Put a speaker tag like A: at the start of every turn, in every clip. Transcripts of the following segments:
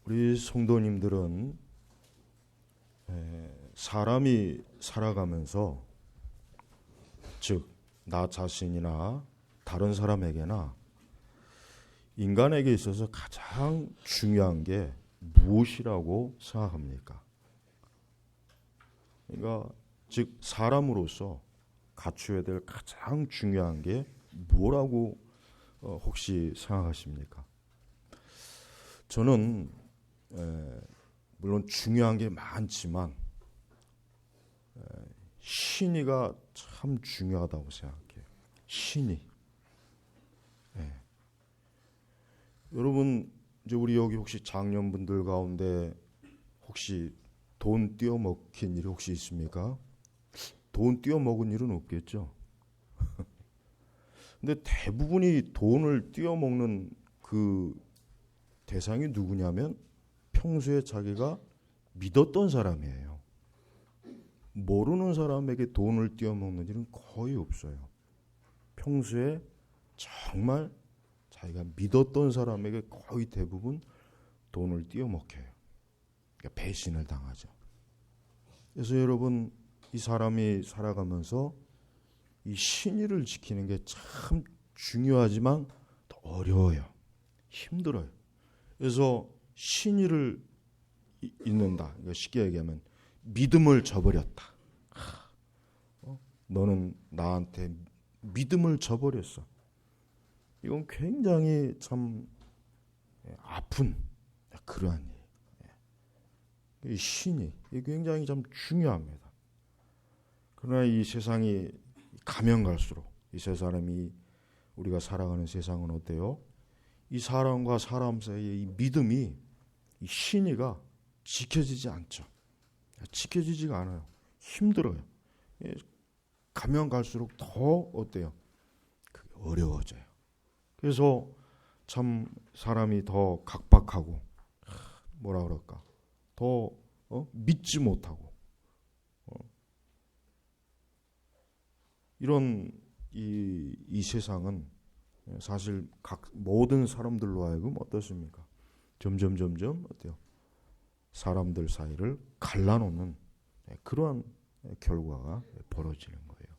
A: 우리 성도님들은 사람이 살아가면서 즉 나 자신이나 다른 사람에게나 인간에게 있어서 가장 중요한 게 무엇이라고 생각합니까? 그러니까 즉 사람으로서 갖추어야 될 가장 중요한 게 뭐라고 혹시 생각하십니까? 저는 물론 중요한 게 많지만 신의가 참 중요하다고 생각해요. 신의. 여러분 이제 우리 여기 혹시 장년분들 가운데 혹시 돈 띄어먹힌 일이 혹시 있습니까? 돈 띄어먹은 일은 없겠죠. 근데 대부분이 돈을 띄어먹는 그 대상이 누구냐면 평소에 자기가 믿었던 사람이에요. 모르는 사람에게 돈을 띄어먹는 일은 거의 없어요. 평소에 정말 자기가 믿었던 사람에게 거의 대부분 돈을 띄어먹혀요. 그러니까 배신을 당하죠. 그래서 여러분 이 사람이 살아가면서 이 신의를 지키는 게 참 중요하지만 더 어려워요. 힘들어요. 그래서 신의를 잊는다. 그러니까 쉽게 얘기하면 믿음을 저버렸다. 너는 나한테 믿음을 저버렸어. 이건 굉장히 참 아픈 그러한 일. 이 신이 굉장히 참 중요합니다. 그러나 이 세상이 가면 갈수록 이 세 사람이 우리가 살아가는 세상은 어때요? 이 사람과 사람 사이의 이 믿음이 이 신의가 지켜지지 않죠. 지켜지지가 않아요. 힘들어요. 가면 갈수록 더 어때요? 그게 어려워져요. 그래서 참 사람이 더 각박하고 뭐라 그럴까? 더 믿지 못하고 이런 이 세상은 사실 모든 사람들로 하여금 어떻습니까? 점점 어때요? 사람들 사이를 갈라놓는 그러한 결과가 벌어지는 거예요.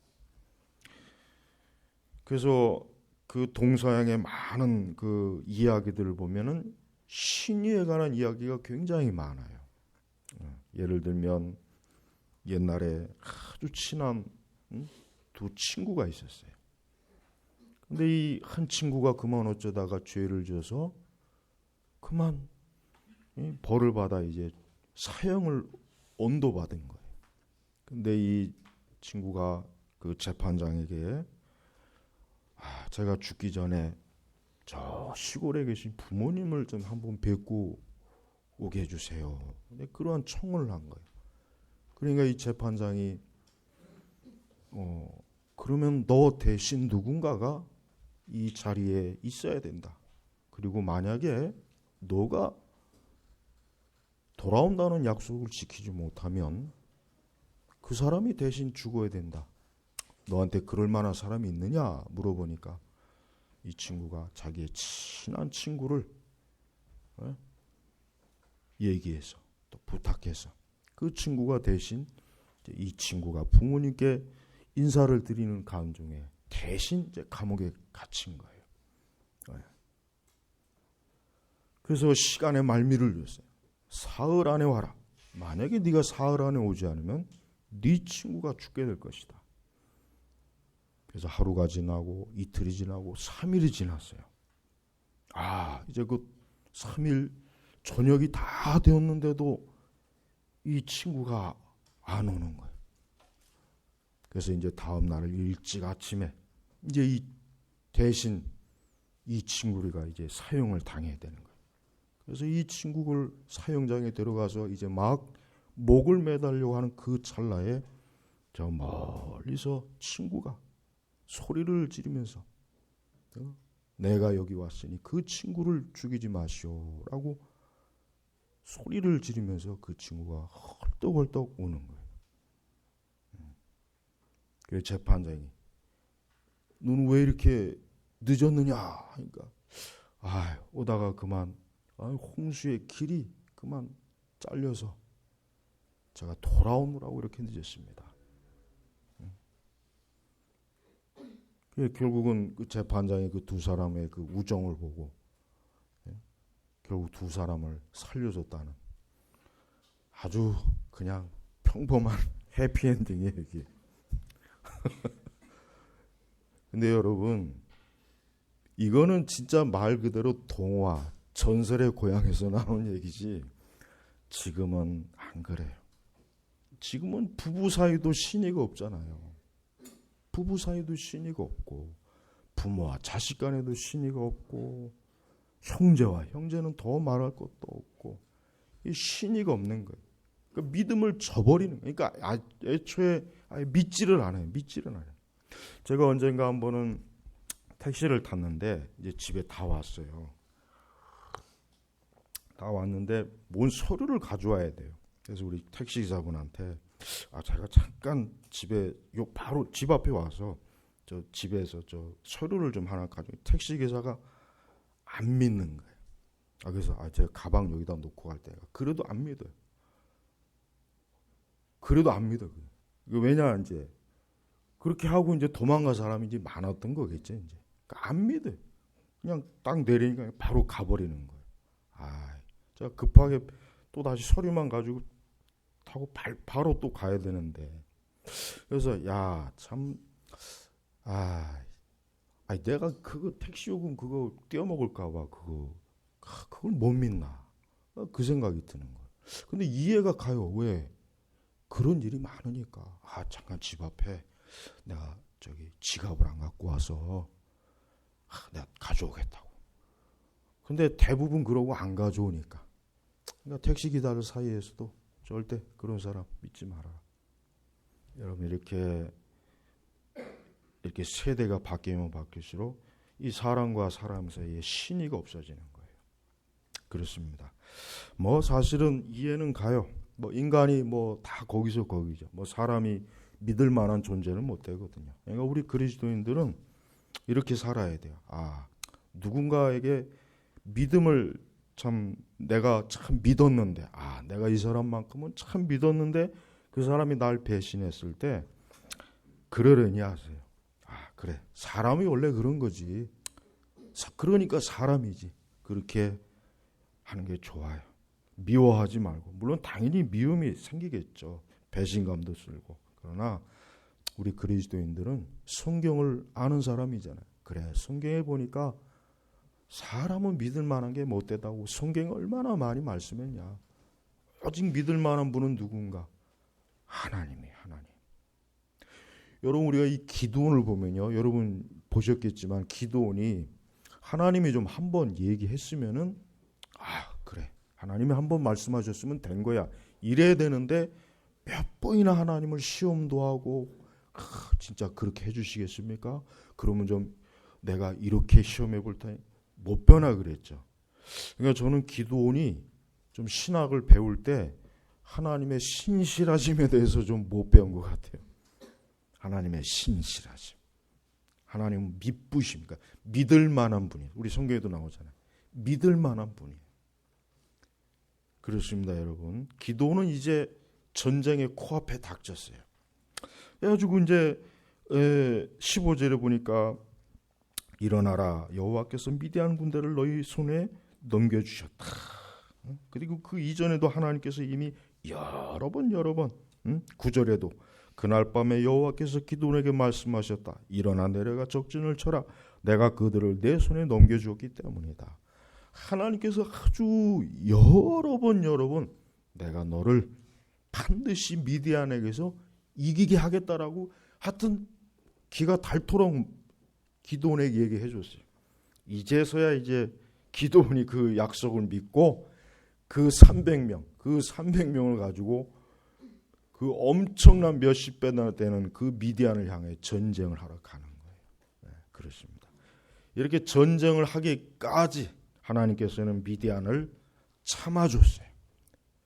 A: 그래서 그 동서양의 많은 그 이야기들을 보면은 신의에 관한 이야기가 굉장히 많아요. 예를 들면 옛날에 아주 친한 두 친구가 있었어요. 근데 이 한 친구가 그만 어쩌다가 죄를 져서 그만 벌을 받아 이제 사형을 언도받은 거예요. 근데 이 친구가 그 재판장에게 제가 죽기 전에 저 시골에 계신 부모님을 좀 한번 뵙고 오게 해주세요. 그러한 청을 한 거예요. 그러니까 이 재판장이 그러면 너 대신 누군가가 이 자리에 있어야 된다. 그리고 만약에 너가 돌아온다는 약속을 지키지 못하면 그 사람이 대신 죽어야 된다. 너한테 그럴 만한 사람이 있느냐 물어보니까 이 친구가 자기의 친한 친구를 얘기해서 또 부탁해서 그 친구가 대신 이 친구가 부모님께 인사를 드리는 가운 중에 대신 이제 감옥에 갇힌 거예요. 그래서 시간의 말미를 줬어요. 사흘 안에 와라. 만약에 네가 사흘 안에 오지 않으면 네 친구가 죽게 될 것이다. 그래서 하루가 지나고 이틀이 지나고 3일이 지났어요. 이제 그 3일 저녁이 다 되었는데도 이 친구가 안 오는 거예요. 그래서 이제 다음 날 일찍 아침에 이제 이 대신 이 친구가 이제 사형을 당해야 되는 거예요. 그래서 이 친구를 사형장에 들어가서 이제 막 목을 매달려고 하는 그 찰나에 저 멀리서 친구가 소리를 지르면서 내가 여기 왔으니 그 친구를 죽이지 마시오라고 소리를 지르면서 그 친구가 헐떡헐떡 우는 거예요. 그 재판장이 너는 왜 이렇게 늦었느냐 하니까 오다가 그만 홍수의 길이 그만 잘려서 제가 돌아오느라고 이렇게 늦었습니다. 결국은 그 재판장이 그 두 사람의 그 우정을 보고 결국 두 사람을 살려줬다는 아주 그냥 평범한 해피엔딩이에요, 이게. 근데 여러분, 이거는 진짜 말 그대로 동화, 전설의 고향에서 나온 얘기지 지금은 안 그래요. 지금은 부부 사이도 신의가 없잖아요. 부부 사이도 신의가 없고, 부모와 자식 간에도 신의가 없고, 형제와 형제는 더 말할 것도 없고, 이 신의가 없는 거예요. 그러니까 믿음을 저버리는 거예요. 그러니까 애초에 믿지를 않아요. 믿지를 않아요. 제가 언젠가 한 번은 택시를 탔는데 이제 집에 다 왔어요. 다 왔는데 뭔 서류를 가져와야 돼요. 그래서 우리 택시기사분한테 제가 잠깐 집에 바로 집 앞에 와서 저 집에서 저 서류를 좀 하나 가지고, 택시기사가 안 믿는 거예요. 그래서 제가 가방 여기다 놓고 갈 때가 그래도 안 믿어요. 그래도 안 믿어. 왜냐, 이제 그렇게 하고 이제 도망간 사람이 이제 많았던 거겠죠. 이제 그러니까 안 믿어요. 그냥 딱 내리니까 바로 가버리는 거예요. 제가 급하게 또 다시 서류만 가지고 타고 바로 또 가야 되는데, 그래서 내가 그거 택시 요금 그거 떼어먹을까봐 그걸 못 믿나, 그 생각이 드는 거예요. 근데 이해가 가요. 왜? 그런 일이 많으니까. 잠깐 집 앞에 내가 지갑을 안 갖고 와서 내가 가져오겠다고. 근데 대부분 그러고 안 가져오니까. 그러니까 택시 기다릴 사이에서도 절대 그런 사람 믿지 말아라. 여러분, 이렇게 세대가 바뀌면 바뀔수록 이 사람과 사람 사이에 신의가 없어지는 거예요. 그렇습니다. 사실은 이해는 가요. 인간이 다 거기서 거기죠. 사람이 믿을 만한 존재는 못 되거든요. 그러니까 우리 그리스도인들은 이렇게 살아야 돼요. 누군가에게 믿음을 내가 참 믿었는데, 내가 이 사람만큼은 참 믿었는데 그 사람이 날 배신했을 때 그러려니 하세요. 그래, 사람이 원래 그런 거지. 그러니까 사람이지. 그렇게 하는 게 좋아요. 미워하지 말고. 물론 당연히 미움이 생기겠죠. 배신감도 들고. 그러나 우리 그리스도인들은 성경을 아는 사람이잖아요. 그래, 성경에 보니까 사람은 믿을 만한 게 못 되다고 성경이 얼마나 많이 말씀했냐. 오직 믿을 만한 분은 누군가? 하나님이에요. 하나님. 여러분, 우리가 이 기드온을 보면요, 여러분 보셨겠지만 기드온이 하나님이 좀 한번 얘기했으면은 그래, 하나님이 한번 말씀하셨으면 된 거야, 이래야 되는데 몇 번이나 하나님을 시험도 하고 진짜 그렇게 해주시겠습니까? 그러면 좀 내가 이렇게 시험해 볼 테니 못 변하 그랬죠. 그러니까 저는 기드온이 좀 신학을 배울 때 하나님의 신실하심에 대해서 좀 못 배운 것 같아요. 하나님의 신실하심, 하나님은 믿부심, 그러니까 믿을 만한 분이에요. 우리 성경에도 나오잖아요. 믿을 만한 분이에요. 그렇습니다, 여러분. 기드온은 이제 전쟁의 코앞에 닥쳤어요. 그래가지고 이제 15절에 보니까 일어나라, 여호와께서 미디안 군대를 너희 손에 넘겨주셨다. 그리고 그 이전에도 하나님께서 이미 여러 번 9절에도 그날 밤에 여호와께서 기드온에게 말씀하셨다. 일어나 내려가 적진을 쳐라. 내가 그들을 내 손에 넘겨주었기 때문이다. 하나님께서 아주 여러 번 내가 너를 반드시 미디안에게서 이기게 하겠다라고 하여튼 기가 닳도록 기드온에게 얘기해 줬어요. 이제서야 이제 기드온이 그 약속을 믿고 그 300명을 가지고 그 엄청난 몇십 배나 되는 그 미디안을 향해 전쟁을 하러 가는 거예요. 네, 그렇습니다. 이렇게 전쟁을 하기까지 하나님께서는 미디안을 참아줬어요.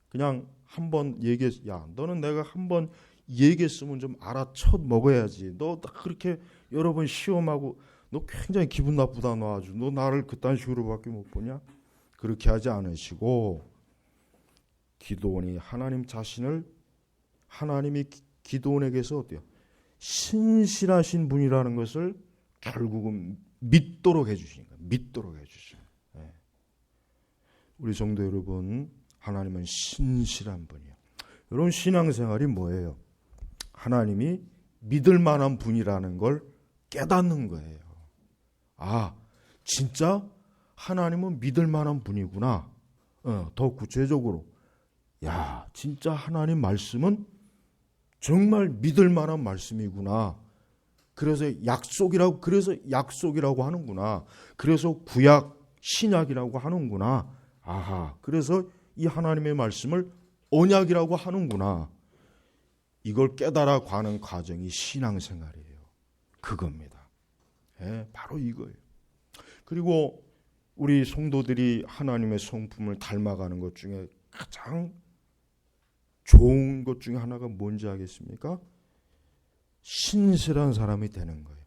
A: 그냥 한번 얘기했어. 너는 내가 한번 얘기했으면 좀 알아쳐 먹어야지. 너 그렇게 여러 번 시험하고 너 굉장히 기분 나쁘다. 너 아주 너 나를 그딴 식으로밖에 못 보냐? 그렇게 하지 않으시고 기드온이 하나님 자신을 하나님이 기드온에게서 어때요? 신실하신 분이라는 것을 결국은 믿도록 해주시는 거예요. 믿도록 해주시는 거예요. 우리 성도 여러분, 하나님은 신실한 분이에요. 여러분, 신앙생활이 뭐예요? 하나님이 믿을 만한 분이라는 걸 깨닫는 거예요. 아, 진짜 하나님은 믿을 만한 분이구나. 더 구체적으로, 야, 진짜 하나님 말씀은 정말 믿을 만한 말씀이구나. 그래서 약속이라고 하는구나. 그래서 구약, 신약이라고 하는구나. 아하, 그래서 이 하나님의 말씀을 언약이라고 하는구나. 이걸 깨달아 가는 과정이 신앙생활이에요. 그겁니다. 바로 이거예요. 그리고 우리 성도들이 하나님의 성품을 닮아가는 것 중에 가장 좋은 것 중에 하나가 뭔지 아겠습니까? 신실한 사람이 되는 거예요.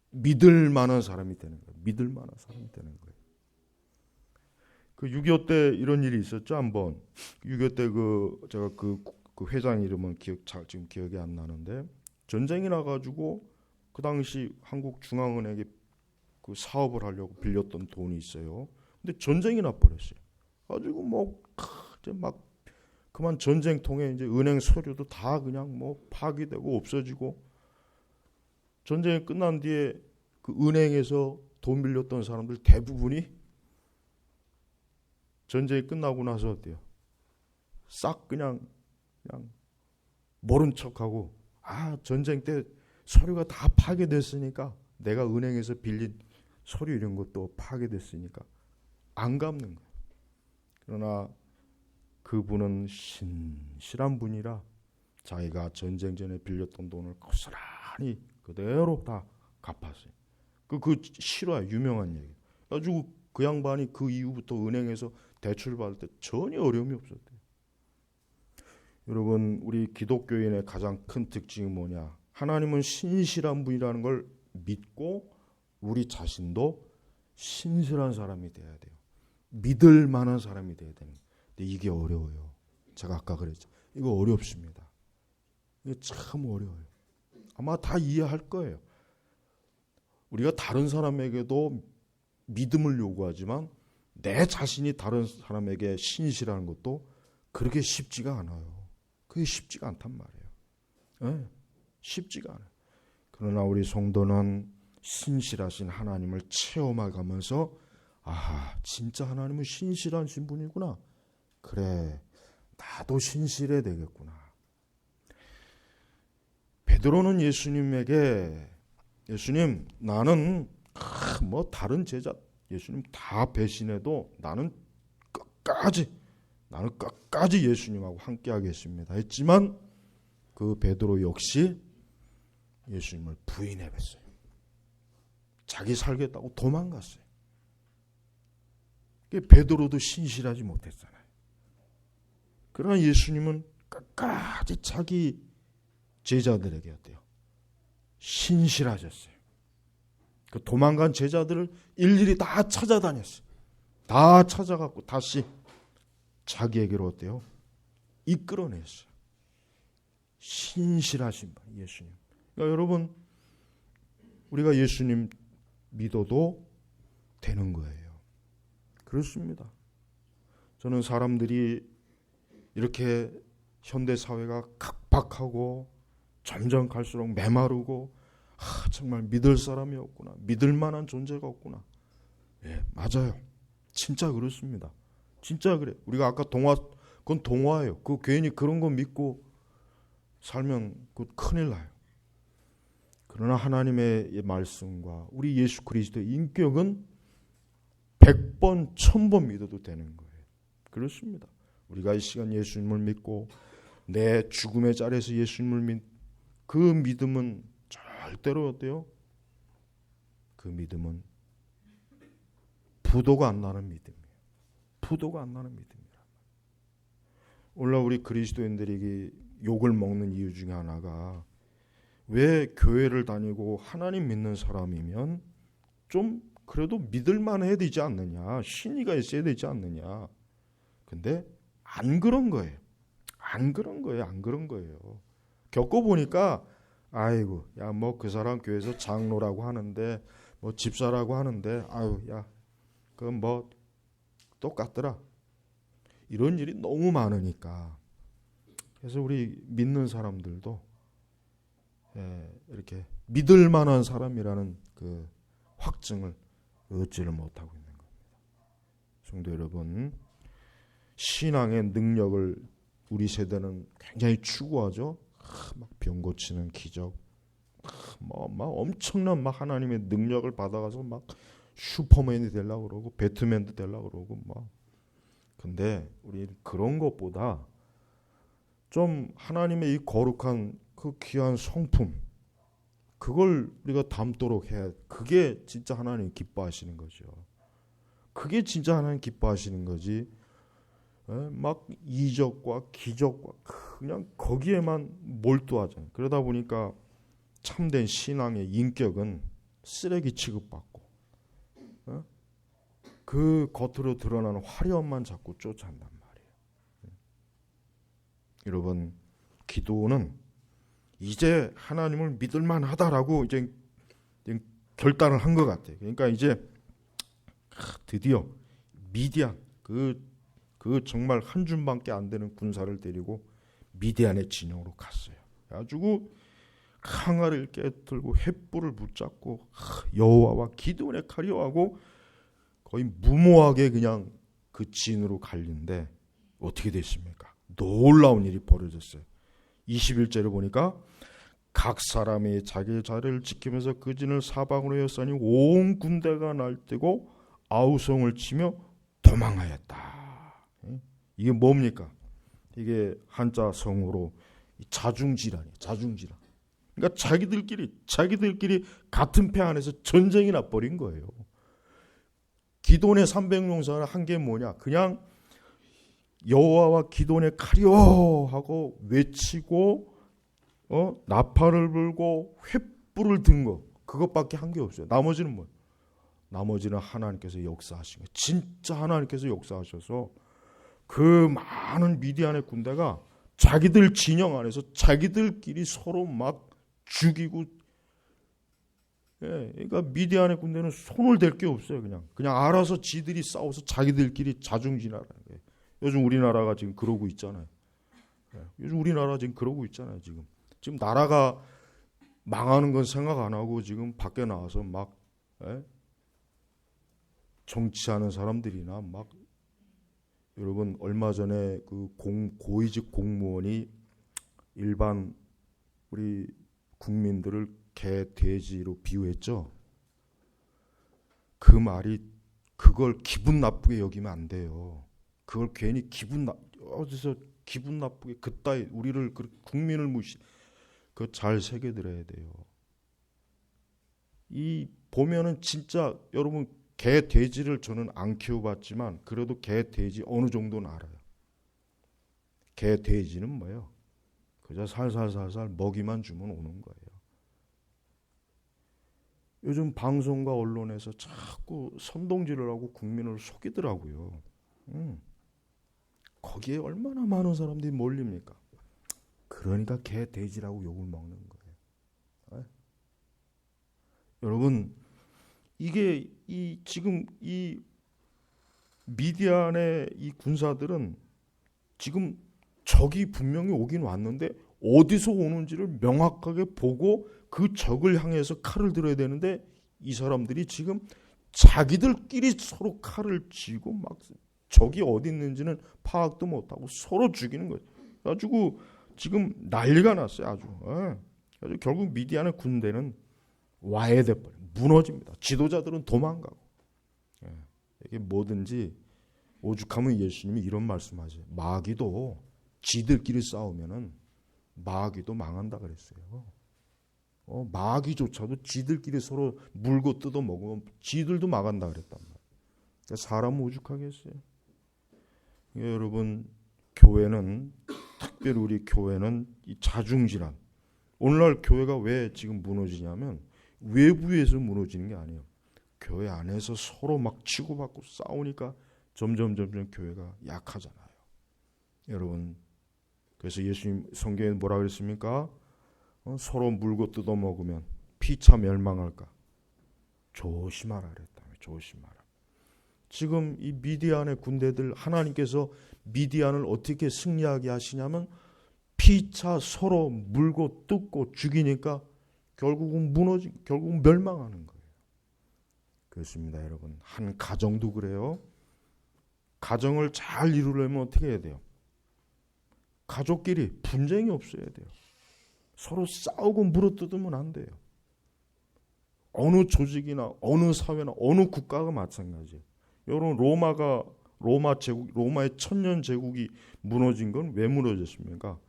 A: 믿을 만한 사람이 되는 거예요. 믿을 만한 사람이 되는 거예요. 그 6.25 때 이런 일이 있었죠, 한번. 6.25 때 제가 그 회장 이름은 지금 기억이 안 나는데, 전쟁이 나가지고 그 당시 한국중앙은행에 그 사업을 하려고 빌렸던 돈이 있어요. 근데 전쟁이 나버렸어요. 가지고 이제 막 그만 전쟁통에 이제 은행 서류도 다 그냥 파기되고 없어지고, 전쟁이 끝난 뒤에 그 은행에서 돈 빌렸던 사람들 대부분이 전쟁이 끝나고 나서 어때요? 싹 그냥 모른 척하고, 전쟁 때 서류가 다 파괴됐으니까, 내가 은행에서 빌린 서류 이런 것도 파괴됐으니까 안 갚는 거예요. 그러나 그분은 신실한 분이라 자기가 전쟁 전에 빌렸던 돈을 고스란히 그대로 다 갚았어요. 그 실화야, 유명한 얘기. 가지고 그 양반이 그 이후부터 은행에서 대출 받을 때 전혀 어려움이 없었대요. 여러분, 우리 기독교인의 가장 큰 특징이 뭐냐? 하나님은 신실한 분이라는 걸 믿고 우리 자신도 신실한 사람이 돼야 돼요. 믿을 만한 사람이 돼야 되는 거예요. 근데 이게 어려워요. 제가 아까 그랬죠. 이거 어렵습니다. 이게 참 어려워요. 아마 다 이해할 거예요. 우리가 다른 사람에게도 믿음을 요구하지만 내 자신이 다른 사람에게 신실한 것도 그렇게 쉽지가 않아요. 그게 쉽지가 않단 말이에요. 쉽지가 않아요. 그러나 우리 성도는 신실하신 하나님을 체험해가면서, 진짜 하나님은 신실하신 분이구나. 그래, 나도 신실해야 되겠구나. 베드로는 예수님에게, 예수님, 나는 다른 제자 예수님 다 배신해도 나는 끝까지 예수님하고 함께 하겠습니다 했지만, 그 베드로 역시 예수님을 부인해봤어요. 자기 살겠다고 도망갔어요. 베드로도 신실하지 못했잖아요. 그러나 예수님은 끝까지 자기 제자들에게 어때요? 신실하셨어요. 그 도망간 제자들을 일일이 다 찾아다녔어요. 다 찾아갖고 다시 자기에게로 어때요? 이끌어냈어요. 신실하신 분, 예수님. 그러니까 여러분, 우리가 예수님 믿어도 되는 거예요. 그렇습니다. 저는 사람들이 이렇게 현대사회가 각박하고 점점 갈수록 메마르고, 정말 믿을 사람이 없구나, 믿을 만한 존재가 없구나. 맞아요. 진짜 그렇습니다. 진짜 그래. 우리가 아까 그건 동화예요. 괜히 그런 거 믿고 살면 큰일 나요. 그러나 하나님의 말씀과 우리 예수 그리스도의 인격은 100번, 1000번 믿어도 되는 거예요. 그렇습니다. 우리가 이 시간 예수님을 믿고 내 죽음의 자리에서 예수님을 그 믿음은 절대로 어때요? 그 믿음은 부도가 안 나는 믿음이에요. 부도가 안 나는 믿음이라. 오늘날 우리 그리스도인들이 욕을 먹는 이유 중에 하나가, 왜 교회를 다니고 하나님 믿는 사람이면 좀 그래도 믿을만 해야 되지 않느냐, 신의가 있어야 되지 않느냐. 근데 안 그런 거예요. 안 그런 거예요. 겪어보니까 아이고, 야, 뭐 그 사람 교회에서 장로라고 하는데, 뭐 집사라고 하는데, 아유, 야, 그건 뭐 똑같더라. 이런 일이 너무 많으니까. 그래서 우리 믿는 사람들도 이렇게 믿을 만한 사람이라는 그 확증을 얻지를 못하고 있는 겁니다. 성도 여러분, 신앙의 능력을 우리 세대는 굉장히 추구하죠. 막 병 고치는 기적, 막 엄청난 막 하나님의 능력을 받아가서 막 슈퍼맨이 되려고 그러고 배트맨도 되려고 그러고 막. 근데 우리 그런 것보다 좀 하나님의 이 거룩한 그 귀한 성품, 그걸 우리가 담도록 해야, 그게 진짜 하나님 기뻐하시는 거죠. 그게 진짜 하나님 기뻐하시는 거지. 막 이적과 기적과 그냥 거기에만 몰두하잖아요. 그러다 보니까 참된 신앙의 인격은 쓰레기 취급받고 그 겉으로 드러나는 화려함만 자꾸 쫓아간단 말이에요. 여러분, 기도는 이제 하나님을 믿을 만하다라고 이제 결단을 한 것 같아요. 그러니까 이제 드디어 미디안 그 정말 한 줌밖에 안 되는 군사를 데리고 미디안의 진영으로 갔어요. 가지고 항아리를 깨뜨리고 횃불을 붙잡고 여호와와 기드온의 칼이요하고 거의 무모하게 그냥 그 진으로 갈린데 어떻게 됐습니까? 놀라운 일이 벌어졌어요. 21절을 보니까 각 사람이 자기의 자리를 지키면서 그 진을 사방으로 에워싸니 온 군대가 날뛰고 아우성을 치며 도망하였다. 이게 뭡니까? 이게 한자 성어로 자중질환이에요. 자중질환. 그러니까 자기들끼리 같은 패 안에서 전쟁이 나버린 거예요. 기돈의 300용사는 한 게 뭐냐? 그냥 여호와와 기돈의 칼이요 하고 외치고 나팔을 불고 횃불을 든 거, 그것밖에 한 게 없어요. 나머지는 뭐예요? 나머지는 하나님께서 역사하신 거예요. 진짜 하나님께서 역사하셔서 그 많은 미디안의 군대가 자기들 진영 안에서 자기들끼리 서로 막 죽이고, 그러니까 미디안의 군대는 손을 댈 게 없어요. 그냥 알아서 지들이 싸워서 자기들끼리 자중질환하는 거예요. 요즘 우리나라가 지금 그러고 있잖아요. 요즘 우리나라 지금 그러고 있잖아요. 지금 나라가 망하는 건 생각 안 하고 지금 밖에 나와서 막 정치하는 사람들이나 막, 여러분 얼마 전에 그 고위직 공무원이 일반 우리 국민들을 개, 돼지로 비유했죠. 그 말이, 그걸 기분 나쁘게 여기면 안 돼요. 그걸 괜히 어디서 기분 나쁘게 그따위 우리를 국민을 그거 잘 새겨들어야 돼요. 이 보면은 진짜 여러분 개, 돼지를 저는 안 키워봤지만 그래도 개, 돼지 어느 정도는 알아요. 개, 돼지는 뭐예요? 그저 살살살살 먹이만 주면 오는 거예요. 요즘 방송과 언론에서 자꾸 선동질을 하고 국민을 속이더라고요. 거기에 얼마나 많은 사람들이 몰립니까? 그러니까 개, 돼지라고 욕을 먹는 거예요. 여러분, 이게 지금 이 미디안의 이 군사들은 지금 적이 분명히 오긴 왔는데 어디서 오는지를 명확하게 보고 그 적을 향해서 칼을 들어야 되는데 이 사람들이 지금 자기들끼리 서로 칼을 쥐고 막 적이 어디 있는지는 파악도 못하고 서로 죽이는 거예요. 가지고 지금 난리가 났어요. 아주 결국 미디안의 군대는 와해돼버려요. 무너집니다. 지도자들은 도망가고. 이게 뭐든지 오죽하면 예수님이 이런 말씀하세요. 마귀도 지들끼리 싸우면은 마귀도 망한다 그랬어요. 마귀조차도 지들끼리 서로 물고 뜯어 먹으면 지들도 망한다 그랬단 말이에요. 그러니까 사람은 오죽하겠어요. 여러분, 교회는, 특별히 우리 교회는 이 자중질환. 오늘날 교회가 왜 지금 무너지냐면 외부에서 무너지는 게 아니에요. 교회 안에서 서로 막 치고받고 싸우니까 점점 교회가 약하잖아요. 여러분, 그래서 예수님 성경에 뭐라 그랬습니까? 서로 물고 뜯어먹으면 피차 멸망할까? 조심하라 그랬다며. 조심하라. 지금 이 미디안의 군대들, 하나님께서 미디안을 어떻게 승리하게 하시냐면 피차 서로 물고 뜯고 죽이니까 결국은 결국은 멸망하는 거예요. 그렇습니다, 여러분. 한 가정도 그래요. 가정을 잘 이루려면 어떻게 해야 돼요? 가족끼리 분쟁이 없어야 돼요. 서로 싸우고 물어뜯으면 안 돼요. 어느 조직이나 어느 사회나 어느 국가가 마찬가지예요. 여러분, 로마의 천년 제국이 무너진 건 왜 무너졌습니까?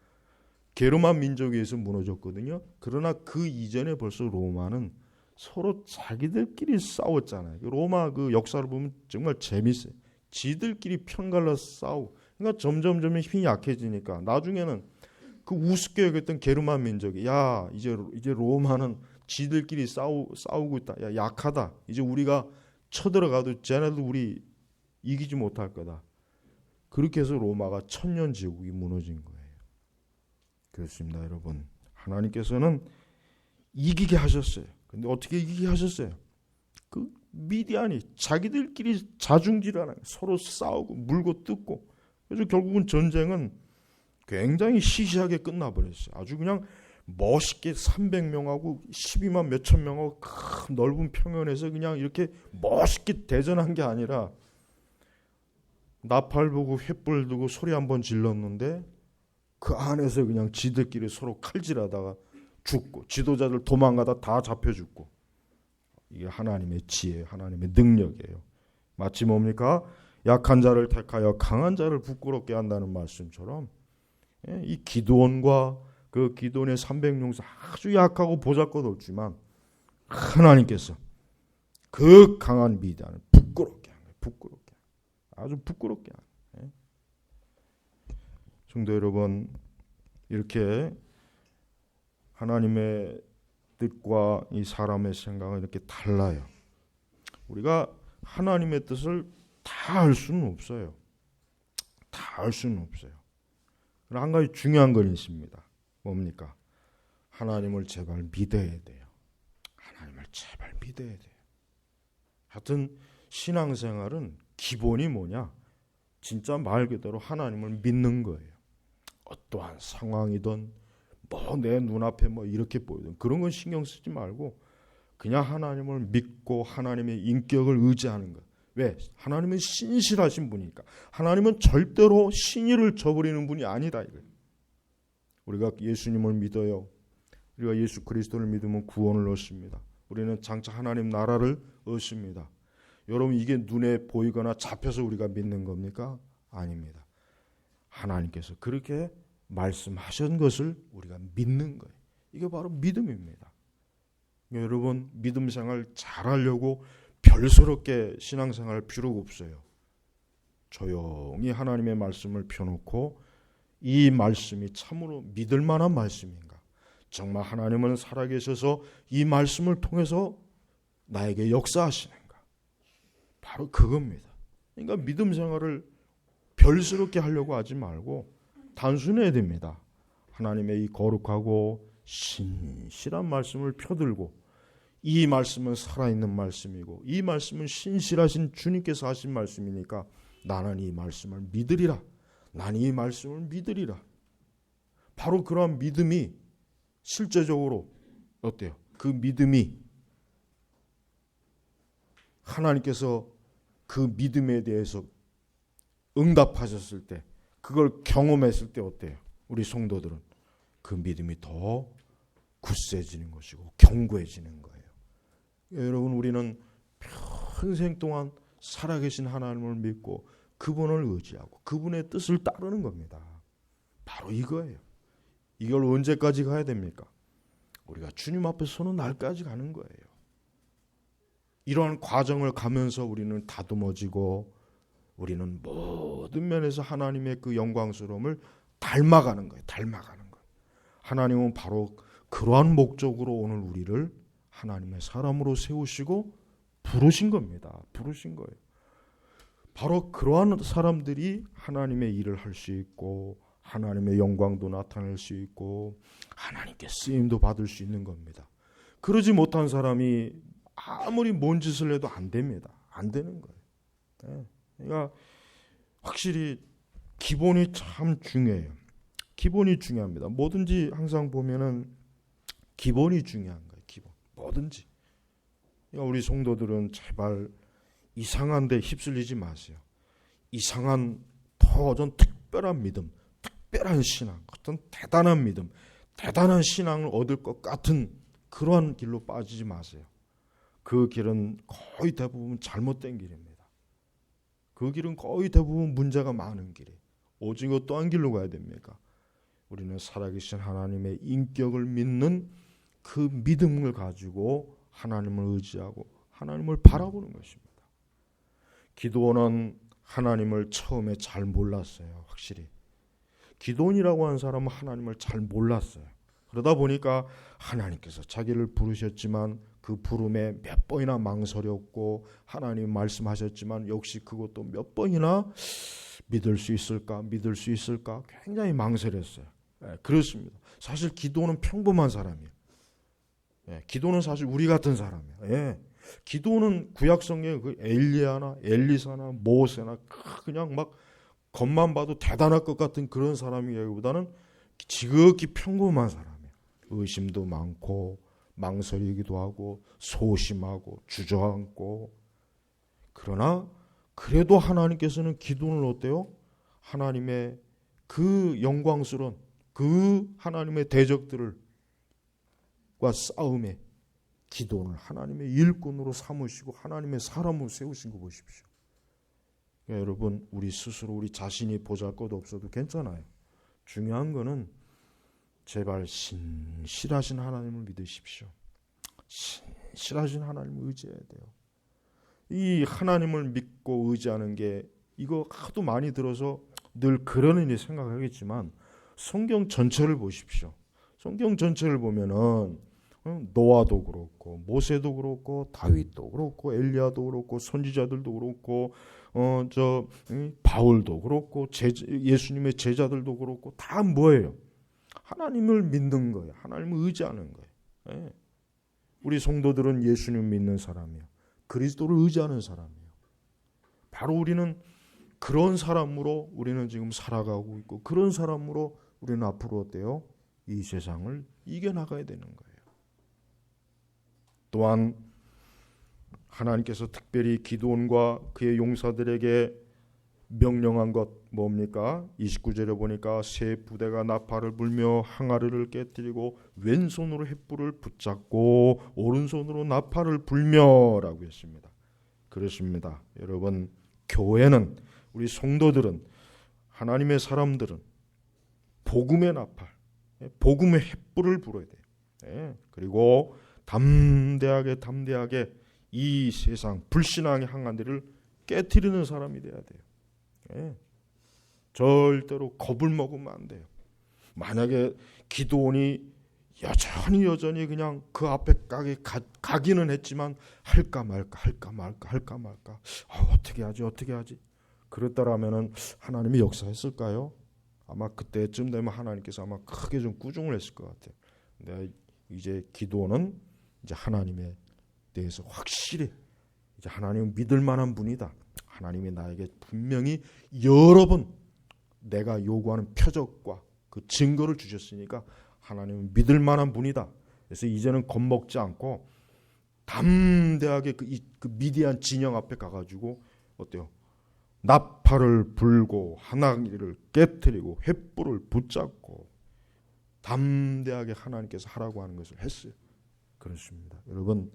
A: 게르만 민족에 의해서 무너졌거든요. 그러나 그 이전에 벌써 로마는 서로 자기들끼리 싸웠잖아요. 로마 그 역사를 보면 정말 재밌어요. 지들끼리 편갈라 싸우고, 그러니까 점점 힘이 약해지니까 나중에는 그 우습게 여겼던 게르만 민족이 야 이제 로마는 지들끼리 싸우고 있다. 야 약하다. 이제 우리가 쳐들어가도 쟤네들 우리 이기지 못할 거다. 그렇게 해서 로마가 천년 제국이 무너진 거예요. 그렇습니다, 여러분. 하나님께서는 이기게 하셨어요. 근데 어떻게 이기게 하셨어요? 그 미디안이 자기들끼리 자중질하는 서로 싸우고 물고 뜯고, 그래서 결국은 전쟁은 굉장히 시시하게 끝나버렸어요. 아주 그냥 멋있게 300명하고 12만 몇천 명하고 큰 넓은 평연에서 그냥 이렇게 멋있게 대전한 게 아니라 나팔 보고 횃불 두고 소리 한번 질렀는데 그 안에서 그냥 지들끼리 서로 칼질하다가 죽고, 지도자들 도망가다 다 잡혀 죽고. 이게 하나님의 지혜, 하나님의 능력이에요. 마치 뭡니까? 약한 자를 택하여 강한 자를 부끄럽게 한다는 말씀처럼 이 기드온과 그 기드온의 300용사 아주 약하고 보잘것없지만 하나님께서 그 강한 미디안을 부끄럽게 하는 거예요. 부끄럽게, 아주 부끄럽게 하는 거예요. 성도 여러분, 이렇게 하나님의 뜻과 이 사람의 생각은 이렇게 달라요. 우리가 하나님의 뜻을 다 알 수는 없어요. 다 알 수는 없어요. 그러나 한 가지 중요한 건 있습니다. 뭡니까? 하나님을 제발 믿어야 돼요. 하나님을 제발 믿어야 돼요. 하여튼 신앙생활은 기본이 뭐냐? 진짜 말 그대로 하나님을 믿는 거예요. 어떠한 상황이든 뭐 내 눈앞에 뭐 이렇게 보이든 그런 건 신경 쓰지 말고 그냥 하나님을 믿고 하나님의 인격을 의지하는 것. 왜? 하나님은 신실하신 분이니까. 하나님은 절대로 신의를 저버리는 분이 아니다 이거예요. 우리가 예수님을 믿어요. 우리가 예수 그리스도를 믿으면 구원을 얻습니다. 우리는 장차 하나님 나라를 얻습니다. 여러분, 이게 눈에 보이거나 잡혀서 우리가 믿는 겁니까? 아닙니다. 하나님께서 그렇게 말씀하신 것을 우리가 믿는 거예요. 이게 바로 믿음입니다. 여러분, 믿음 생활 잘하려고 별스럽게 신앙생활 필요가 없어요. 조용히 하나님의 말씀을 펴놓고 이 말씀이 참으로 믿을 만한 말씀인가? 정말 하나님은 살아계셔서 이 말씀을 통해서 나에게 역사하시는가? 바로 그겁니다. 그러니까 믿음 생활을 별스럽게 하려고 하지 말고 단순해야 됩니다. 하나님의 이 거룩하고 신실한 말씀을 펴들고, 이 말씀은 살아있는 말씀이고 이 말씀은 신실하신 주님께서 하신 말씀이니까 나는 이 말씀을 믿으리라. 나는 이 말씀을 믿으리라. 바로 그러한 믿음이 실제적으로 어때요? 그 믿음이 하나님께서 그 믿음에 대해서 응답하셨을 때, 그걸 경험했을 때 어때요? 우리 성도들은 그 믿음이 더 굳세지는 것이고 견고해지는 거예요. 여러분, 우리는 평생 동안 살아계신 하나님을 믿고 그분을 의지하고 그분의 뜻을 따르는 겁니다. 바로 이거예요. 이걸 언제까지 가야 됩니까? 우리가 주님 앞에 서는 날까지 가는 거예요. 이러한 과정을 가면서 우리는 다듬어지고 우리는 모든 면에서 하나님의 그 영광스러움을 닮아가는 거예요. 닮아가는 거예요. 하나님은 바로 그러한 목적으로 오늘 우리를 하나님의 사람으로 세우시고 부르신 겁니다. 부르신 거예요. 바로 그러한 사람들이 하나님의 일을 할 수 있고 하나님의 영광도 나타낼 수 있고 하나님께 쓰임도 받을 수 있는 겁니다. 그러지 못한 사람이 아무리 뭔 짓을 해도 안 됩니다. 안 되는 거예요. 그러니까 확실히 기본이 참 중요해요. 기본이 중요합니다. 뭐든지 항상 보면은 기본이 중요한 거예요. 기본. 뭐든지. 그러니까 우리 성도들은 제발 이상한 데 휩쓸리지 마세요. 이상한 더 특별한 믿음, 특별한 신앙, 어떤 대단한 믿음, 대단한 신앙을 얻을 것 같은 그러한 길로 빠지지 마세요. 그 길은 거의 대부분 잘못된 길입니다. 그 길은 거의 대부분 문제가 많은 길이에요. 오직 어떠한 길로 가야 됩니까? 우리는 살아계신 하나님의 인격을 믿는 그 믿음을 가지고 하나님을 의지하고 하나님을 바라보는 것입니다. 기드온은 하나님을 처음에 잘 몰랐어요. 확실히. 기드온이라고 하는 사람은 하나님을 잘 몰랐어요. 그러다 보니까 하나님께서 자기를 부르셨지만 그 부름에 몇 번이나 망설였고 하나님 말씀하셨지만 역시 그것도 몇 번이나 믿을 수 있을까 굉장히 망설였어요. 그렇습니다. 사실 기드온은 평범한 사람이에요. 기드온은 사실 우리 같은 사람이에요. 기드온은 구약 성경에 그 엘리야나 엘리사나 모세나 그냥 막 겉만 봐도 대단할 것 같은 그런 사람이기보다는 지극히 평범한 사람이에요. 의심도 많고 망설이기도 하고 소심하고 주저앉고 그러나 그래도 하나님께서는 기드온을 어때요? 하나님의 그 영광스러운 그 하나님의 대적들과 싸움에 기드온을 하나님의 일꾼으로 삼으시고 하나님의 사람으로 세우신 거 보십시오. 여러분 우리 스스로 우리 자신이 보잘것없어도 괜찮아요. 중요한 거는 제발 신실하신 하나님을 믿으십시오. 신실하신 하나님을 의지해야 돼요. 이 하나님을 믿고 의지하는 게 이거 하도 많이 들어서 늘 그러느니 생각하겠지만 성경 전체를 보십시오. 성경 전체를 보면은 노아도 그렇고 모세도 그렇고 다윗도 그렇고 엘리야도 그렇고 선지자들도 그렇고 바울도 그렇고 예수님의 제자들도 그렇고 다 뭐예요? 하나님을 믿는 거예요. 하나님을 의지하는 거예요. 우리 성도들은 예수님 믿는 사람이에요. 그리스도를 의지하는 사람이에요. 바로 우리는 그런 사람으로 우리는 지금 살아가고 있고 그런 사람으로 우리는 앞으로 어때요? 이 세상을 이겨나가야 되는 거예요. 또한 하나님께서 특별히 기드온과 그의 용사들에게 명령한 것 뭡니까? 29절에 보니까 세 부대가 나팔을 불며 항아리를 깨뜨리고 왼손으로 횃불을 붙잡고 오른손으로 나팔을 불며라고 했습니다. 그렇습니다. 여러분 교회는 우리 성도들은 하나님의 사람들은 복음의 나팔, 복음의 횃불을 불어야 돼요. 그리고 담대하게 이 세상 불신앙의 항아리를 깨트리는 사람이 돼야 돼요. 절대로 겁을 먹으면 안 돼요. 만약에 기드온이 여전히 그냥 그 앞에 가기는 했지만 할까 말까 어떻게 하지 그랬더라면은 하나님이 역사했을까요? 아마 그때쯤 되면 하나님께서 아마 크게 좀 꾸중을 했을 것 같아요. 근데 이제 기드온은 이제 하나님에 대해서 확실히 이제 하나님은 믿을 만한 분이다. 하나님이 나에게 분명히 여러 번 내가 요구하는 표적과 그 증거를 주셨으니까 하나님은 믿을 만한 분이다. 그래서 이제는 겁먹지 않고 담대하게 그 미디안 진영 앞에 가가지고 어때요? 나팔을 불고 항아리를 깨트리고 횃불을 붙잡고 담대하게 하나님께서 하라고 하는 것을 했어요. 그렇습니다. 여러분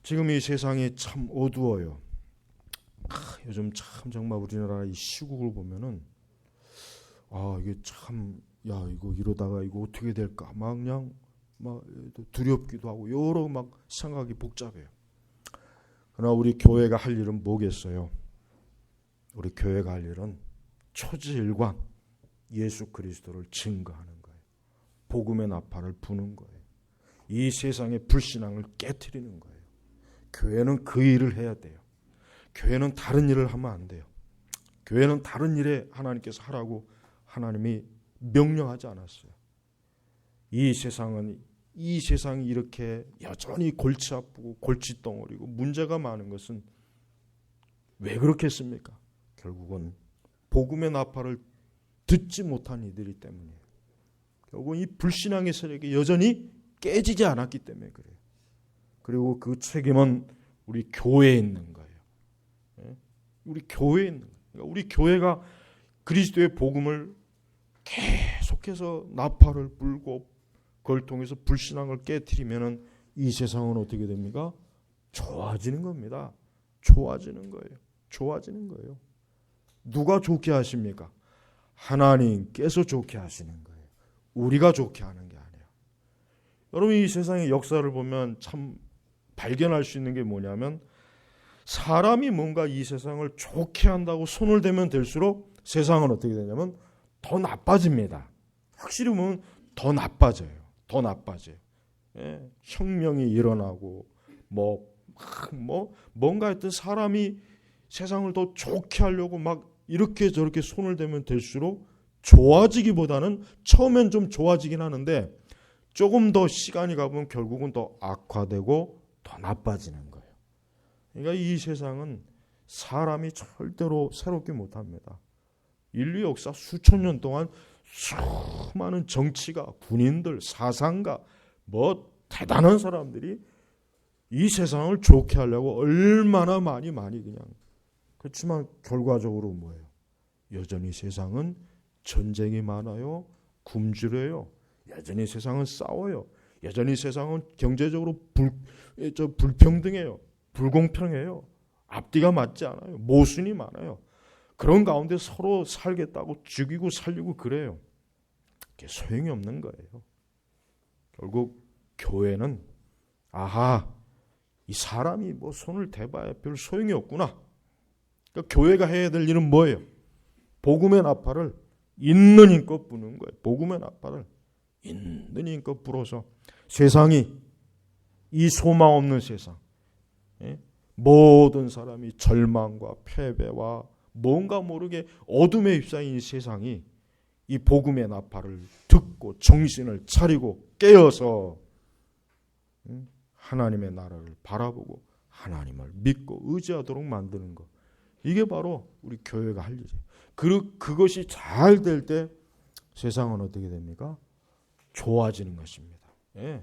A: 지금 이 세상이 참 어두워요. 요즘 참 정말 우리나라 이 시국을 보면은 이게 참 이거 이러다가 이거 어떻게 될까 막 그냥 막 두렵기도 하고 여러 막 생각이 복잡해요. 그러나 우리 교회가 할 일은 뭐겠어요? 우리 교회가 할 일은 초지일관 예수 그리스도를 증거하는 거예요. 복음의 나팔을 부는 거예요. 이 세상의 불신앙을 깨트리는 거예요. 교회는 그 일을 해야 돼요. 교회는 다른 일을 하면 안 돼요. 교회는 다른 일에 하나님께서 하라고 하나님이 명령하지 않았어요. 이 세상이 이렇게 여전히 골치 아프고 골칫덩어리고 문제가 많은 것은 왜 그렇겠습니까? 결국은 복음의 나팔을 듣지 못한 이들이 때문이에요. 결국은 이 불신앙의 세력이 여전히 깨지지 않았기 때문에 그래요. 그리고 그 책임은 우리 교회에 있는 거예요. 우리 교회에 있는 거예요. 그러니까 우리 교회가 그리스도의 복음을 계속해서 나팔을 불고 그걸 통해서 불신앙을 깨트리면은 이 세상은 어떻게 됩니까? 좋아지는 겁니다. 좋아지는 거예요. 좋아지는 거예요. 누가 좋게 하십니까? 하나님께서 좋게 하시는 거예요. 우리가 좋게 하는 게 아니에요. 여러분, 이 세상의 역사를 보면 참 발견할 수 있는 게 뭐냐면, 사람이 뭔가 이 세상을 좋게 한다고 손을 대면 될수록 세상은 어떻게 되냐면 더 나빠집니다. 확실히 보면 더 나빠져요. 더 나빠져요. 예, 혁명이 일어나고 뭔가 하여튼 사람이 세상을 더 좋게 하려고 막 이렇게 저렇게 손을 대면 될수록 좋아지기보다는 처음엔 좀 좋아지긴 하는데 조금 더 시간이 가보면 결국은 더 악화되고 더 나빠지는 거예요. 그러니까 이 세상은 사람이 절대로 새롭게 못합니다. 인류 역사 수천 년 동안 수많은 정치가, 군인들, 사상가, 대단한 사람들이 이 세상을 좋게 하려고 얼마나 많이 그냥. 그렇지만 결과적으로 뭐예요? 여전히 세상은 전쟁이 많아요. 굶주려요. 여전히 세상은 싸워요. 여전히 세상은 경제적으로 불평등해요. 불공평해요. 앞뒤가 맞지 않아요. 모순이 많아요. 그런 가운데 서로 살겠다고 죽이고 살리고 그래요. 그게 소용이 없는 거예요. 결국 교회는 이 사람이 손을 대봐야 별 소용이 없구나. 그러니까 교회가 해야 될 일은 뭐예요? 복음의 나팔을 있는 힘껏 부는 거예요. 복음의 나팔을 있는 힘껏 불어서 세상이, 이 소망 없는 세상, 모든 사람이 절망과 패배와 뭔가 모르게 어둠에 휩싸인 이 세상이 이 복음의 나팔을 듣고 정신을 차리고 깨어서 하나님의 나라를 바라보고 하나님을 믿고 의지하도록 만드는 것. 이게 바로 우리 교회가 할 일이에요. 그것이 잘 될 때 세상은 어떻게 됩니까? 좋아지는 것입니다. 예.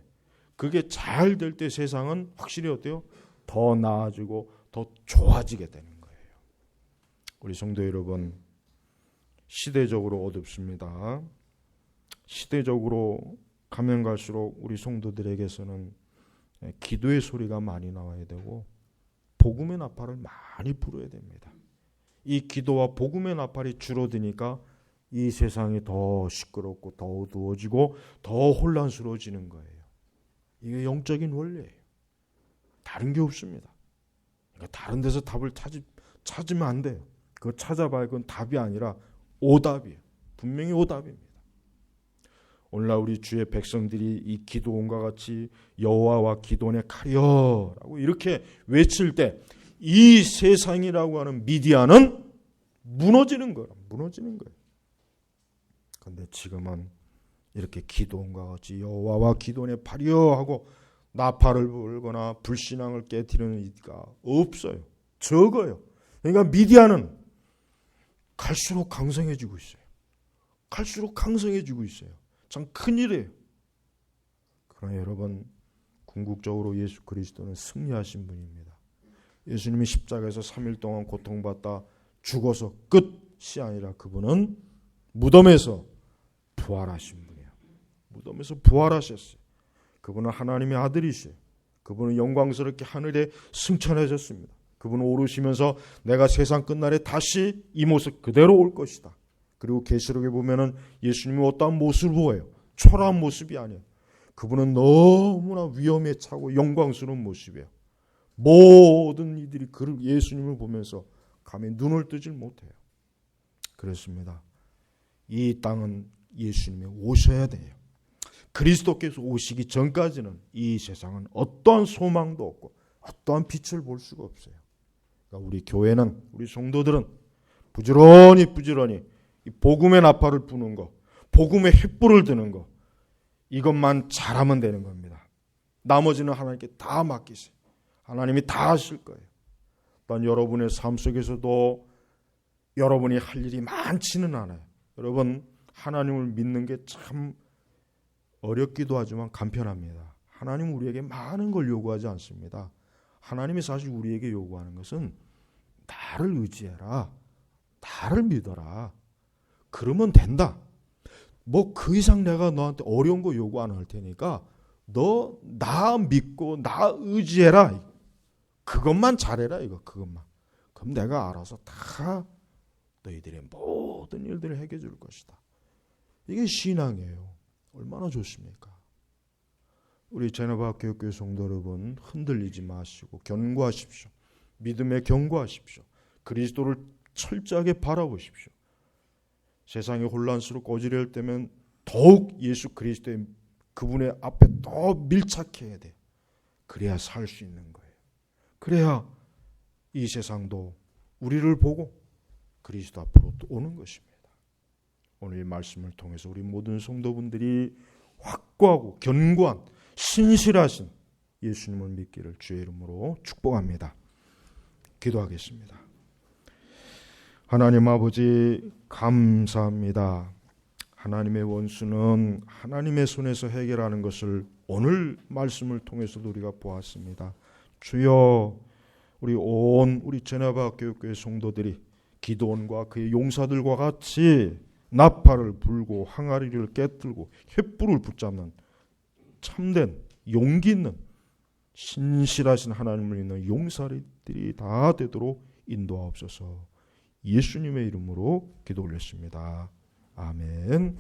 A: 그게 잘 될 때 세상은 확실히 어때요? 더 나아지고 더 좋아지게 되는 거예요. 우리 성도 여러분, 시대적으로 어둡습니다. 시대적으로 가면 갈수록 우리 성도들에게서는 기도의 소리가 많이 나와야 되고 복음의 나팔을 많이 불어야 됩니다. 이 기도와 복음의 나팔이 줄어드니까 이 세상이 더 시끄럽고 더 어두워지고 더 혼란스러워지는 거예요. 이게 영적인 원리예요. 다른 게 없습니다. 그러니까 다른 데서 답을 찾으면 안 돼요. 그거 찾아봐야 그건 답이 아니라 오답이에요. 분명히 오답입니다. 오늘날 우리 주의 백성들이 이 기도원과 같이 여호와와 기도원의 칼이여라고 이렇게 외칠 때 이 세상이라고 하는 미디어는 무너지는 거예요. 그런데 지금은 이렇게 기도원과 같이 여호와와 기도원의 팔이여 하고 나팔을 불거나 불신앙을 깨트리는 이가 없어요. 적어요. 그러니까 미디어는 갈수록 강성해지고 있어요. 참 큰일이에요. 그러나 여러분, 궁극적으로 예수 그리스도는 승리하신 분입니다. 예수님이 십자가에서 3일 동안 고통받다 죽어서 끝이 아니라 그분은 무덤에서 부활하신 분이에요. 무덤에서 부활하셨어요. 그분은 하나님의 아들이시에요. 그분은 영광스럽게 하늘에 승천하셨습니다. 그분은 오르시면서 내가 세상 끝날에 다시 이 모습 그대로 올 것이다. 그리고 계시록에 보면은 예수님이 어떠한 모습을 보여요. 초라한 모습이 아니에요. 그분은 너무나 위험에 차고 영광스러운 모습이에요. 모든 이들이 예수님을 보면서 감히 눈을 뜨질 못해요. 그렇습니다. 이 땅은 예수님이 오셔야 돼요. 그리스도께서 오시기 전까지는 이 세상은 어떠한 소망도 없고 어떠한 빛을 볼 수가 없어요. 그러니까 우리 교회는, 우리 성도들은 부지런히 이 복음의 나팔을 부는 거, 복음의 횃불을 드는 거, 이것만 잘하면 되는 겁니다. 나머지는 하나님께 다 맡기세요. 하나님이 다 하실 거예요. 또한 여러분의 삶 속에서도 여러분이 할 일이 많지는 않아요. 여러분, 하나님을 믿는 게 참 어렵기도 하지만 간편합니다. 하나님은 우리에게 많은 걸 요구하지 않습니다. 하나님이 사실 우리에게 요구하는 것은 나를 의지해라, 나를 믿어라, 그러면 된다. 뭐 그 이상 내가 너한테 어려운 거 요구 안 할 테니까 너 나 믿고 나 의지해라, 그것만 잘해라, 이거 그것만. 그럼 내가 알아서 다 너희들의 모든 일들을 해결해 줄 것이다. 이게 신앙이에요. 얼마나 좋습니까? 우리 제네바 교회 성도 여러분, 흔들리지 마시고 견고하십시오. 믿음에 견고하십시오. 그리스도를 철저하게 바라보십시오. 세상이 혼란스럽고 어지러울 때면 더욱 예수 그리스도의 그분의 앞에 더 밀착해야 돼요. 그래야 살 수 있는 거예요. 그래야 이 세상도 우리를 보고 그리스도 앞으로 또 오는 것입니다. 오늘 이 말씀을 통해서 우리 모든 성도분들이 확고하고 견고한 신실하신 예수님을 믿기를 주의 이름으로 축복합니다. 기도하겠습니다. 하나님 아버지, 감사합니다. 하나님의 원수는 하나님의 손에서 해결하는 것을 오늘 말씀을 통해서도 우리가 보았습니다. 주여, 우리 제네바 교회 성도들이 기드온과 그의 용사들과 같이 나팔을 불고 항아리를 깨뜨리고 횃불을 붙잡는 참된 용기 있는 신실하신 하나님을 믿는 용사들이 다 되도록 인도하옵소서. 예수님의 이름으로 기도 올렸습니다. 아멘.